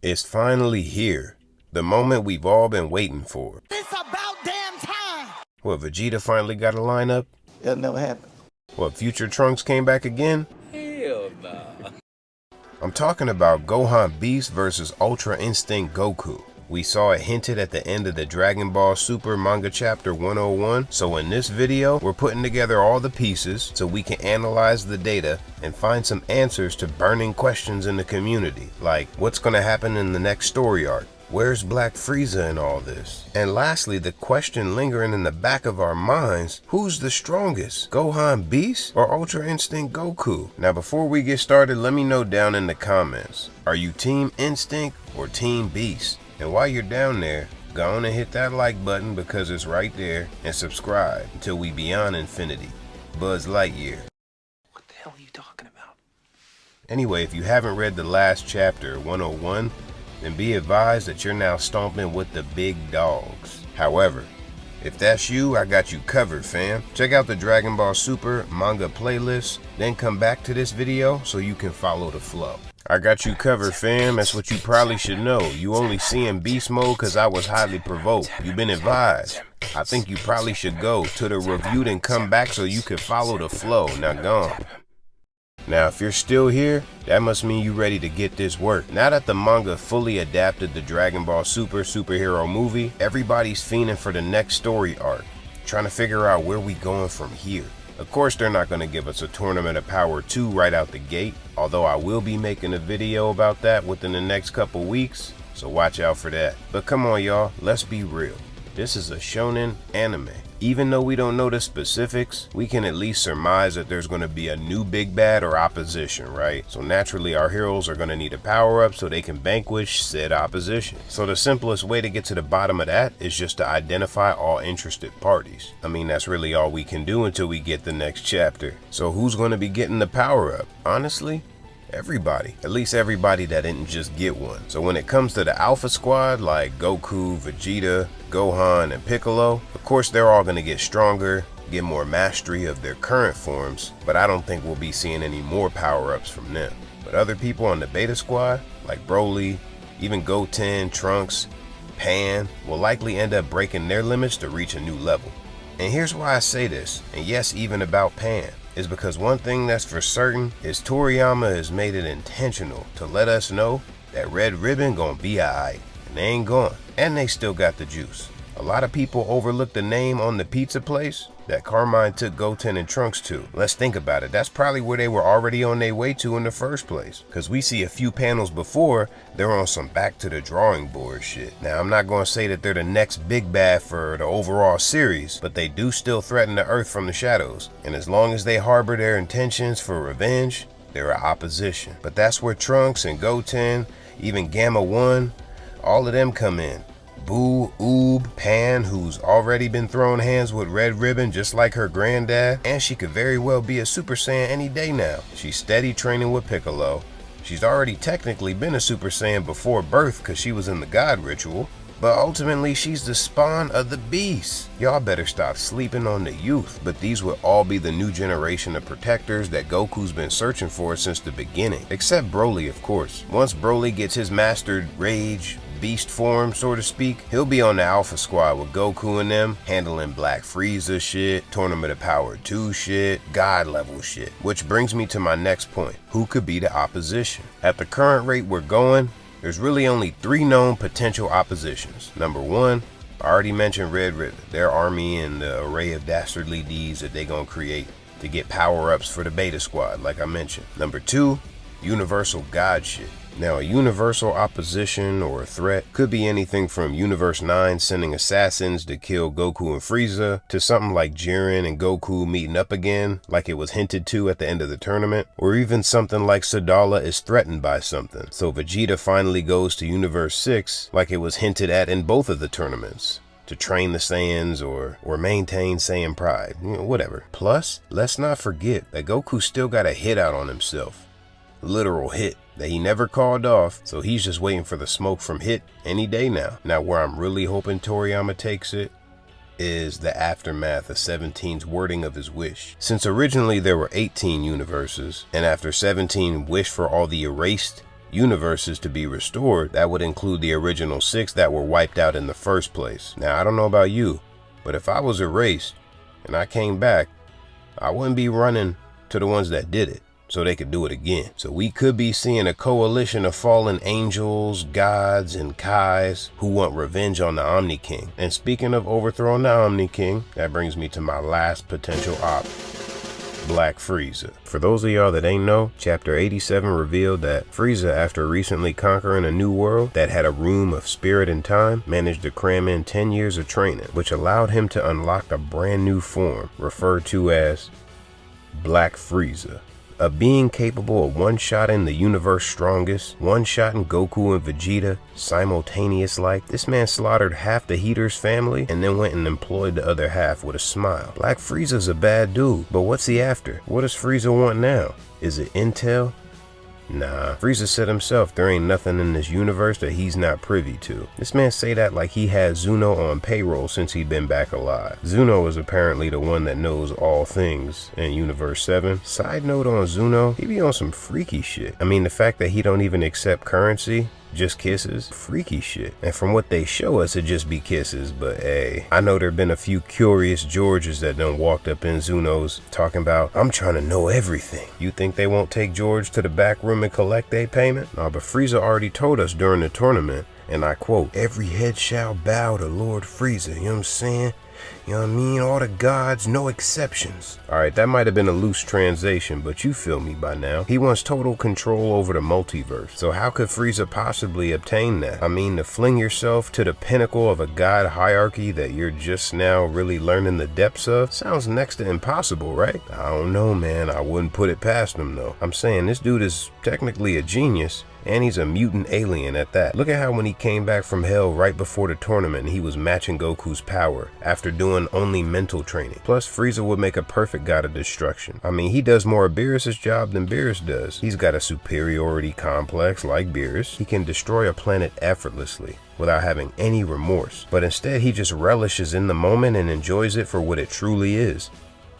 It's finally here. The moment we've all been waiting for. It's about damn time! What, Vegeta finally got a lineup? It'll never happen. What, future Trunks came back again? Hell nah. I'm talking about Gohan Beast versus Ultra Instinct Goku. We saw it hinted at the end of the Dragon Ball Super Manga Chapter 101, so in this video, we're putting together all the pieces so we can analyze the data and find some answers to burning questions in the community, like what's going to happen in the next story arc? Where's Black Frieza in all this? And lastly, the question lingering in the back of our minds, who's the strongest? Gohan Beast or Ultra Instinct Goku? Now before we get started, let me know down in the comments, are you Team Instinct or Team Beast? And while you're down there, go on and hit that like button because it's right there, and subscribe until we beyond infinity. Buzz Lightyear. What the hell are you talking about? Anyway, if you haven't read the last chapter, 101, then be advised that you're now stomping with the big dogs. However, if that's you, I got you covered, fam. Check out the Dragon Ball Super manga playlist, then come back to this video so you can follow the flow. I got you covered, fam. That's what you probably should know. You only seeing beast mode because I was highly provoked. You've been advised. I think you probably should go to the review and come back so you can follow the flow. Now gone. Now if you're still here, that must mean you're ready to get this work. Now that the manga fully adapted the Dragon Ball Super superhero movie, everybody's fiending for the next story arc, trying to figure out where we going from here. Of course, they're not going to give us a Tournament of Power 2 right out the gate, although I will be making a video about that within the next couple weeks, so watch out for that. But come on y'all, let's be real. This is a shonen anime. Even though we don't know the specifics, we can at least surmise that there's going to be a new big bad or opposition, right? So naturally our heroes are going to need a power up so they can vanquish said opposition. So the simplest way to get to the bottom of that is just to identify all interested parties. I mean, that's really all we can do until we get the next chapter. So who's going to be getting the power up? Honestly, everybody. At least everybody that didn't just get one. So when it comes to the Alpha Squad like Goku, Vegeta, Gohan, and Piccolo, of course they're all going to get stronger, get more mastery of their current forms, but I don't think we'll be seeing any more power-ups from them. But other people on the Beta Squad, like Broly, even Goten, Trunks, Pan, will likely end up breaking their limits to reach a new level. And here's why I say this, and yes, even about Pan, is because one thing that's for certain is Toriyama has made it intentional to let us know that Red Ribbon gonna be alright, and they ain't gone, and they still got the juice. A lot of people overlook the name on the pizza place that Carmine took Goten and Trunks to. Let's think about it. That's probably where they were already on their way to in the first place. Because we see a few panels before, they're on some back to the drawing board shit. Now, I'm not going to say that they're the next big bad for the overall series, but they do still threaten the Earth from the shadows. And as long as they harbor their intentions for revenge, they're an opposition. But that's where Trunks and Goten, even Gamma 1, all of them come in. Boo, Oob, Pan, who's already been throwing hands with Red Ribbon just like her granddad, and she could very well be a Super Saiyan any day now. She's steady training with Piccolo. She's already technically been a Super Saiyan before birth because she was in the God Ritual, but ultimately she's the spawn of the beast. Y'all better stop sleeping on the youth, but these would all be the new generation of protectors that Goku's been searching for since the beginning, except Broly, of course. Once Broly gets his mastered rage, beast form, so to speak, he'll be on the Alpha Squad with Goku and them, handling Black Frieza shit, Tournament of Power 2 shit, God level shit. Which brings me to my next point. Who could be the opposition? At the current rate we're going, there's really only 3 known potential oppositions. Number 1, I already mentioned Red Ribbon, their army and the array of dastardly deeds that they gonna create to get power-ups for the Beta Squad, like I mentioned. Number 2, universal God shit. Now, a universal opposition or a threat could be anything from Universe 9 sending assassins to kill Goku and Frieza, to something like Jiren and Goku meeting up again, like it was hinted to at the end of the tournament, or even something like Sadala is threatened by something, so Vegeta finally goes to Universe 6, like it was hinted at in both of the tournaments, to train the Saiyans or maintain Saiyan pride, whatever. Plus, let's not forget that Goku still got a hit out on himself. Literal hit that he never called off, so he's just waiting for the smoke from Hit any day now. Now where I'm really hoping Toriyama takes it is the aftermath of 17's wording of his wish. Since originally there were 18 universes, and after 17 wished for all the erased universes to be restored, that would include the original 6 that were wiped out in the first place. Now, I don't know about you, but if I was erased and I came back, I wouldn't be running to the ones that did it so they could do it again. So we could be seeing a coalition of fallen angels, gods, and Kais who want revenge on the Omni King. And speaking of overthrowing the Omni King, that brings me to my last potential op, Black Frieza. For those of y'all that ain't know, chapter 87 revealed that Frieza, after recently conquering a new world that had a room of spirit and time, managed to cram in 10 years of training, which allowed him to unlock a brand new form referred to as Black Frieza. A being capable of one-shotting the universe's strongest, one-shotting Goku and Vegeta simultaneous like. This man slaughtered half the Heater's family and then went and employed the other half with a smile. Black Frieza's a bad dude, but what's he after? What does Frieza want now? Is it intel? Nah, Frieza said himself there ain't nothing in this universe that he's not privy to. This man say that like he had Zuno on payroll since he'd been back alive. Zuno is apparently the one that knows all things in Universe 7. Side note on Zuno, he be on some freaky shit. I mean, the fact that he don't even accept currency, just kisses, freaky shit. And from what they show us, it just be kisses, but hey, I know there been a few curious Georges that done walked up in Zuno's talking about, I'm trying to know everything. You think they won't take George to the back room and collect their payment? Nah, but Frieza already told us during the tournament, and I quote, every head shall bow to Lord Frieza, you know what I'm saying? You know what I mean? All the gods, no exceptions. Alright, that might have been a loose translation, but you feel me by now. He wants total control over the multiverse. So how could Frieza possibly obtain that? I mean, to fling yourself to the pinnacle of a god hierarchy that you're just now really learning the depths of? Sounds next to impossible, right? I don't know, man. I wouldn't put it past him, though. I'm saying this dude is technically a genius, and he's a mutant alien at that. Look at how when he came back from hell right before the tournament, he was matching Goku's power after doing only mental training. Plus, Frieza would make a perfect god of destruction. I mean, he does more of Beerus' job than Beerus does. He's got a superiority complex like Beerus. He can destroy a planet effortlessly without having any remorse. But instead, he just relishes in the moment and enjoys it for what it truly is.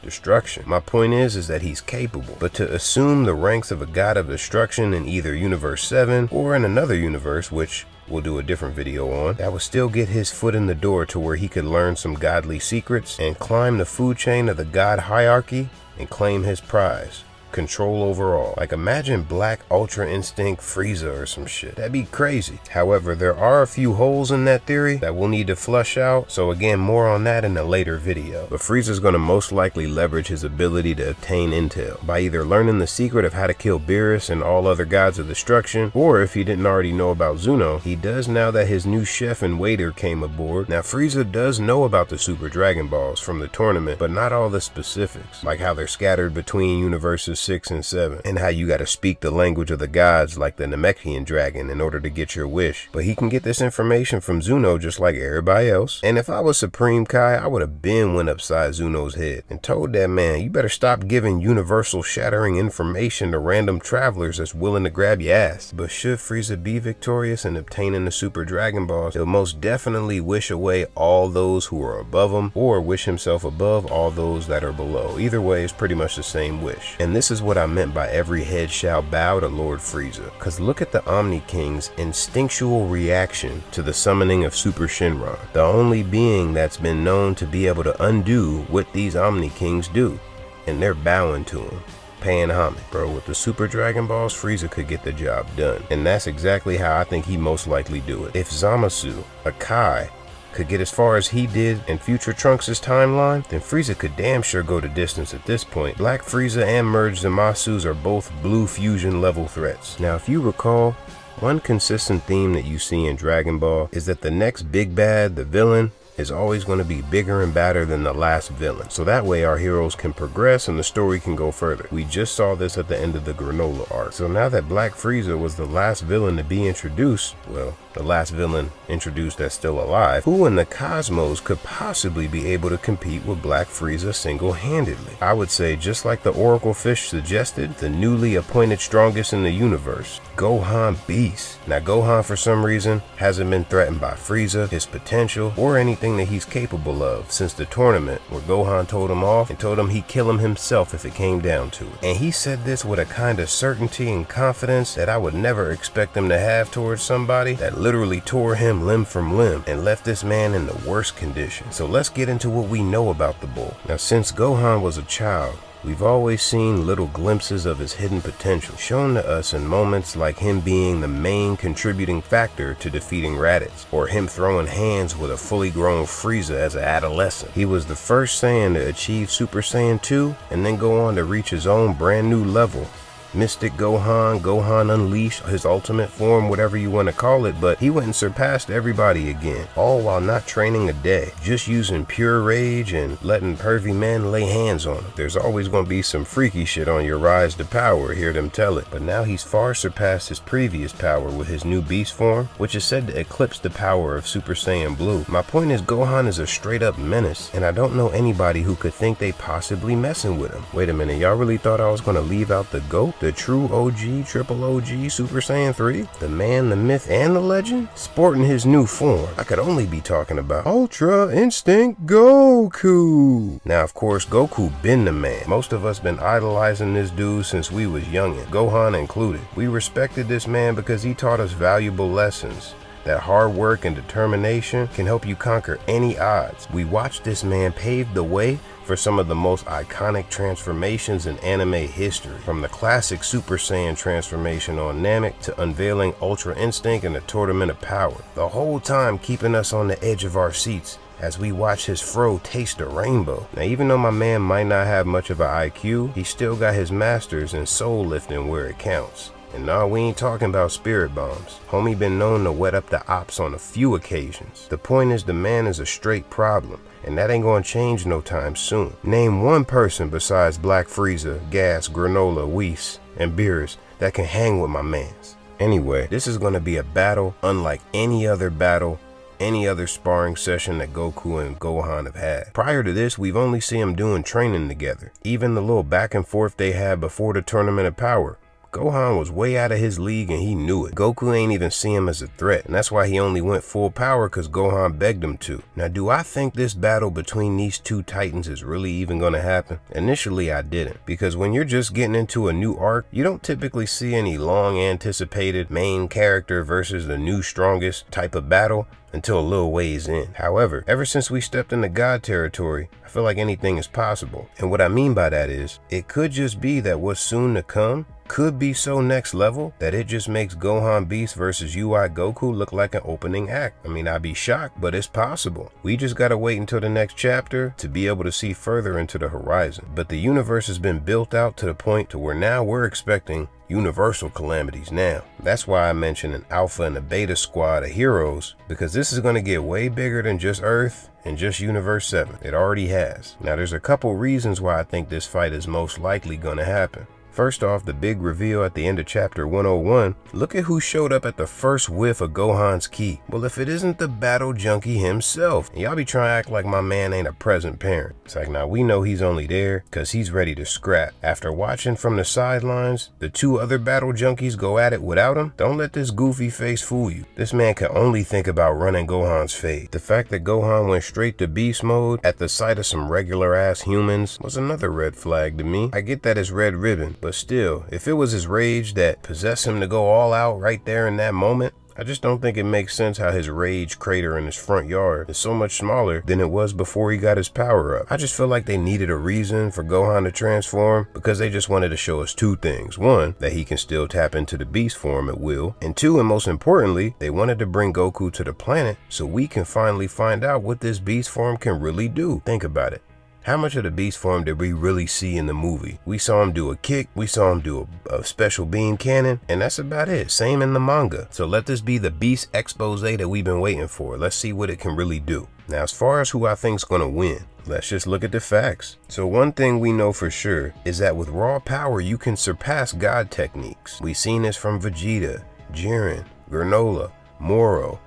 Destruction. My point is that he's capable, but to assume the ranks of a god of destruction in either Universe 7 or in another universe, which we'll do a different video on, that would still get his foot in the door to where he could learn some godly secrets and climb the food chain of the god hierarchy and claim his prize. Control overall. Like, imagine Black Ultra Instinct Frieza or some shit. That'd be crazy. However, there are a few holes in that theory that we'll need to flush out, so again, more on that in a later video. But Frieza's gonna most likely leverage his ability to obtain intel by either learning the secret of how to kill Beerus and all other gods of destruction, or if he didn't already know about Zuno, he does now that his new chef and waiter came aboard. Now, Frieza does know about the Super Dragon Balls from the tournament, but not all the specifics, like how they're scattered between universes 6 and 7, and how you gotta speak the language of the gods like the Namekian dragon in order to get your wish. But he can get this information from Zuno just like everybody else. And if I was Supreme Kai, I would have been went upside Zuno's head and told that man, you better stop giving universal shattering information to random travelers that's willing to grab your ass. But should Frieza be victorious in obtaining the Super Dragon Balls, he'll most definitely wish away all those who are above him, or wish himself above all those that are below. Either way, it's pretty much the same wish. And this is what I meant by every head shall bow to Lord Frieza. Cause look at the Omni King's instinctual reaction to the summoning of Super Shenron, the only being that's been known to be able to undo what these Omni Kings do. And they're bowing to him, paying homage. Bro, with the Super Dragon Balls, Frieza could get the job done. And that's exactly how I think he most likely do it. If Zamasu, a Kai, could get as far as he did in future Trunks' timeline, then Frieza could damn sure go the distance at this point. Black Frieza and Merged Zamasus are both blue fusion level threats. Now, if you recall, one consistent theme that you see in Dragon Ball is that the next big bad, the villain, is always going to be bigger and badder than the last villain. So that way our heroes can progress and the story can go further. We just saw this at the end of the Granola arc. So now that Black Frieza was the last villain to be introduced, well, the last villain introduced that's still alive, who in the cosmos could possibly be able to compete with Black Frieza single-handedly? I would say, just like the Oracle Fish suggested, the newly appointed strongest in the universe, Gohan Beast. Now, Gohan, for some reason, hasn't been threatened by Frieza, his potential, or anything everything that he's capable of since the tournament where Gohan told him off and told him he'd kill him himself if it came down to it. And he said this with a kind of certainty and confidence that I would never expect him to have towards somebody that literally tore him limb from limb and left this man in the worst condition. So let's get into what we know about the bull. Now, since Gohan was a child, we've always seen little glimpses of his hidden potential shown to us in moments like him being the main contributing factor to defeating Raditz, or him throwing hands with a fully grown Frieza as an adolescent. He was the first Saiyan to achieve Super Saiyan 2 and then go on to reach his own brand new level. Mystic Gohan, Gohan Unleashed, his ultimate form, whatever you want to call it, but he went and surpassed everybody again, all while not training a day, just using pure rage and letting pervy men lay hands on him. There's always going to be some freaky shit on your rise to power, hear them tell it, but now he's far surpassed his previous power with his new beast form, which is said to eclipse the power of Super Saiyan Blue. My point is, Gohan is a straight up menace, and I don't know anybody who could think they possibly messing with him. Wait a minute, y'all really thought I was going to leave out the GOAT? The true OG, triple OG, Super Saiyan 3, the man, the myth, and the legend, sporting his new form. I could only be talking about Ultra Instinct Goku. Now, of course, Goku been the man. Most of us been idolizing this dude since we was youngin', Gohan included. We respected this man because he taught us valuable lessons. That hard work and determination can help you conquer any odds. We watched this man pave the way for some of the most iconic transformations in anime history, from the classic Super Saiyan transformation on Namek to unveiling Ultra Instinct in the Tournament of Power, the whole time keeping us on the edge of our seats as we watch his fro taste the rainbow. Now, even though my man might not have much of an IQ, he still got his masters in soul lifting where it counts. And nah, we ain't talking about spirit bombs. Homie been known to wet up the ops on a few occasions. The point is, the man is a straight problem, and that ain't gonna change no time soon. Name one person besides Black Frieza, Gas, Granola, Whis, and Beerus that can hang with my mans. Anyway, this is gonna be a battle unlike any other battle, any other sparring session that Goku and Gohan have had. Prior to this, we've only seen them doing training together. Even the little back and forth they had before the Tournament of Power, Gohan was way out of his league and he knew it. Goku ain't even see him as a threat, and that's why he only went full power, because Gohan begged him to. Now, do I think this battle between these two titans is really even going to happen? Initially, I didn't, because when you're just getting into a new arc, you don't typically see any long anticipated main character versus the new strongest type of battle until a little ways in. However, ever since we stepped into God territory, I feel like anything is possible. And what I mean by that is, it could just be that what's soon to come could be so next level that it just makes Gohan Beast versus UI Goku look like an opening act. I mean, I'd be shocked, but it's possible. We just gotta wait until the next chapter to be able to see further into the horizon. But the universe has been built out to the point to where now we're expecting universal calamities now. That's why I mentioned an alpha and a beta squad of heroes, because this is going to get way bigger than just Earth and just Universe 7. It already has. Now, there's a couple reasons why I think this fight is most likely going to happen. First off, the big reveal at the end of chapter 101, look at who showed up at the first whiff of Gohan's ki. Well, if it isn't the battle junkie himself. And y'all be trying to act like my man ain't a present parent. It's like, now we know he's only there because he's ready to scrap. After watching from the sidelines, the two other battle junkies go at it without him. Don't let this goofy face fool you. This man can only think about running Gohan's fade. The fact that Gohan went straight to beast mode at the sight of some regular ass humans was another red flag to me. I get that it's Red Ribbon, but still, if it was his rage that possessed him to go all out right there in that moment, I just don't think it makes sense how his rage crater in his front yard is so much smaller than it was before he got his power up. I just feel like they needed a reason for Gohan to transform, because they just wanted to show us two things. One, that he can still tap into the beast form at will, and two, and most importantly, they wanted to bring Goku to the planet so we can finally find out what this beast form can really do. Think about it. How much of the beast form did we really see in the movie? We saw him do a kick, we saw him do a special beam cannon, and that's about it. Same in the manga. So let this be the beast expose that we've been waiting for. Let's see what it can really do. Now, as far as who I think's gonna win, let's just look at the facts. So one thing we know for sure is that with raw power, you can surpass God techniques. We've seen this from Vegeta, Jiren, Granola, Moro,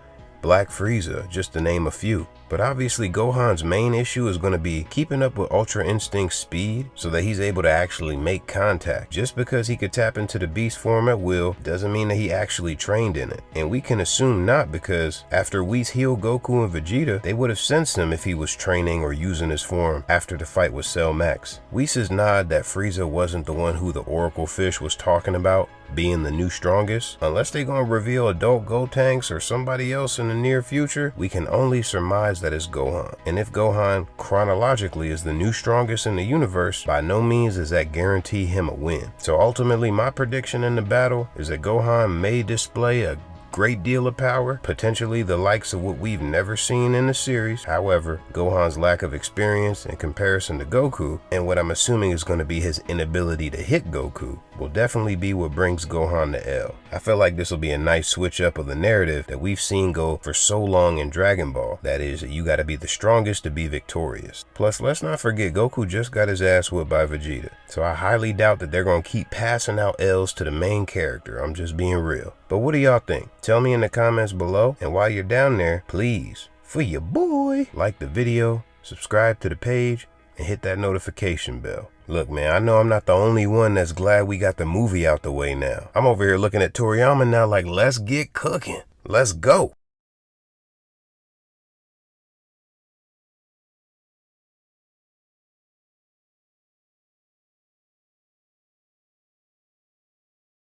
Black Frieza, just to name a few. But obviously Gohan's main issue is going to be keeping up with Ultra Instinct's speed so that he's able to actually make contact. Just because he could tap into the beast form at will doesn't mean that he actually trained in it. And we can assume not, because after Whis healed Goku and Vegeta, they would have sensed him if he was training or using his form after the fight with Cell Max. Whis' nod that Frieza wasn't the one who the Oracle Fish was talking about being the new strongest, unless they gonna reveal adult Gotenks or somebody else in the near future, we can only surmise that it's Gohan. And if Gohan chronologically is the new strongest in the universe, by no means does that guarantee him a win. So ultimately my prediction in the battle is that Gohan may display a great deal of power, potentially the likes of what we've never seen in the series. However, Gohan's lack of experience in comparison to Goku, and what I'm assuming is going to be his inability to hit Goku, will definitely be what brings Gohan to L. I feel like this will be a nice switch up of the narrative that we've seen go for so long in Dragon Ball. That is, you gotta be the strongest to be victorious. Plus, let's not forget Goku just got his ass whooped by Vegeta. So I highly doubt that they're gonna keep passing out L's to the main character. I'm just being real. But what do y'all think? Tell me in the comments below, and while you're down there, please, for your boy, like the video, subscribe to the page, and hit that notification bell. Look, man, I know I'm not the only one that's glad we got the movie out the way now. I'm over here looking at Toriyama now like, let's get cooking. Let's go.